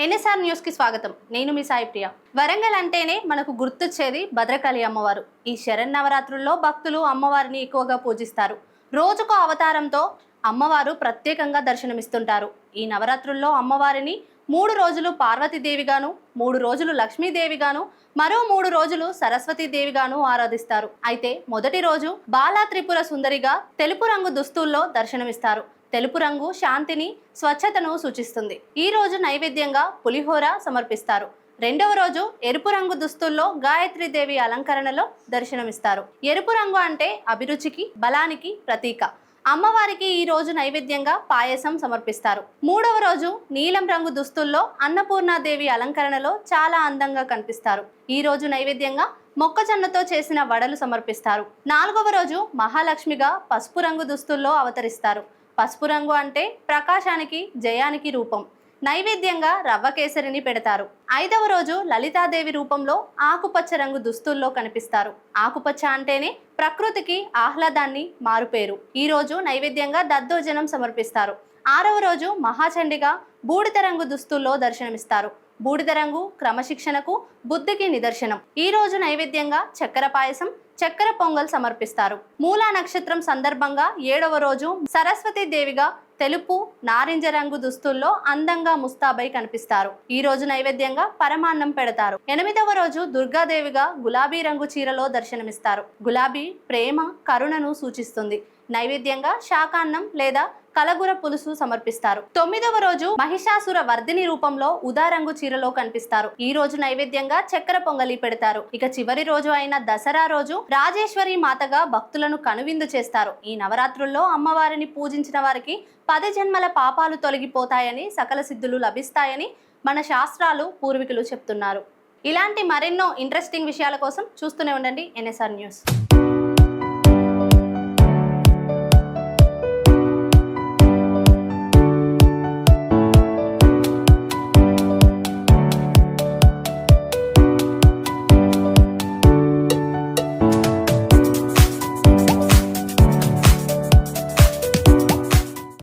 NSR news కి స్వాగతం. నేను మీ సాయి ప్రియ. వరంగల్ అంటేనే మనకు గుర్తొచ్చేది భద్రకాళి అమ్మవారు. ఈ శరన్నవరాత్రుల్లో భక్తులు అమ్మవారిని ఎక్కువగా పూజిస్తారు. రోజుకో అవతారంతో అమ్మవారు ప్రత్యేకంగా దర్శనమిస్తుంటారు. ఈ నవరాత్రుల్లో అమ్మవారిని 3 రోజులు పార్వతీదేవిగాను, 3 రోజులు లక్ష్మీదేవిగాను, మరో 3 రోజులు సరస్వతీదేవిగాను ఆరాధిస్తారు. అయితే మొదటి రోజు బాలా త్రిపుర సుందరిగా తెలుపు రంగు దుస్తుల్లో దర్శనమిస్తారు. తెలుపు రంగు శాంతిని, స్వచ్ఛతను సూచిస్తుంది. ఈ రోజు నైవేద్యంగా పులిహోర సమర్పిస్తారు. రెండవ రోజు ఎరుపు రంగు దుస్తుల్లో గాయత్రీదేవి అలంకరణలో దర్శనమిస్తారు. ఎరుపు రంగు అంటే అభిరుచికి, బలానికి ప్రతీక. అమ్మవారికి ఈ రోజు నైవేద్యంగా పాయసం సమర్పిస్తారు. మూడవ రోజు నీలం రంగు దుస్తుల్లో అన్నపూర్ణాదేవి అలంకరణలో చాలా అందంగా కనిపిస్తారు. ఈ రోజు నైవేద్యంగా మొక్కజొన్నతో చేసిన వడలు సమర్పిస్తారు. నాలుగవ రోజు మహాలక్ష్మిగా పసుపు రంగు దుస్తుల్లో అవతరిస్తారు. పసుపు రంగు అంటే ప్రకాశానికి, జయానికి రూపం. నైవేద్యంగా రవ్వ కేసరిని పెడతారు. ఐదవ రోజు లలితాదేవి రూపంలో ఆకుపచ్చ రంగు దుస్తుల్లో కనిపిస్తారు. ఆకుపచ్చ అంటేనే ప్రకృతికి ఆహ్లాదాన్ని మారుపేరు. ఈ రోజు నైవేద్యంగా దద్దోజనం సమర్పిస్తారు. ఆరవ రోజు మహాచండిగా బూడిద రంగు దుస్తుల్లో దర్శనమిస్తారు. బూడిద రంగు క్రమశిక్షణకు, బుద్ధికి నిదర్శనం. ఈ రోజు నైవేద్యంగా చక్కెర పాయసం, చక్కెర పొంగల్ సమర్పిస్తారు. మూలా నక్షత్రం సందర్భంగా 7వ రోజు సరస్వతీ దేవిగా తెలుపు, నారింజ రంగు దుస్తుల్లో అందంగా ముస్తాబై కనిపిస్తారు. ఈ రోజు నైవేద్యంగా పరమాన్నం పెడతారు. 8వ రోజు దుర్గాదేవిగా గులాబీ రంగు చీరలో దర్శనమిస్తారు. గులాబీ ప్రేమ, కరుణను సూచిస్తుంది. నైవేద్యంగా శాకాన్నం లేదా కలగుర పులుసు సమర్పిస్తారు. 9వ రోజు మహిషాసుర వర్ధిని రూపంలో ఉదారంగు చీరలో కనిపిస్తారు. ఈ రోజు నైవేద్యంగా చక్కెర పొంగలి పెడతారు. ఇక చివరి రోజు అయిన దసరా రోజు రాజేశ్వరి మాతగా భక్తులను కనువిందు చేస్తారు. ఈ నవరాత్రుల్లో అమ్మవారిని పూజించిన వారికి 10 జన్మల పాపాలు తొలగిపోతాయని, సకల సిద్ధులు లభిస్తాయని మన శాస్త్రాలు, పూర్వీకులు చెప్తున్నారు. ఇలాంటి మరెన్నో ఇంట్రెస్టింగ్ విషయాల కోసం చూస్తూనే ఉండండి ఎన్ఎస్ఆర్ న్యూస్.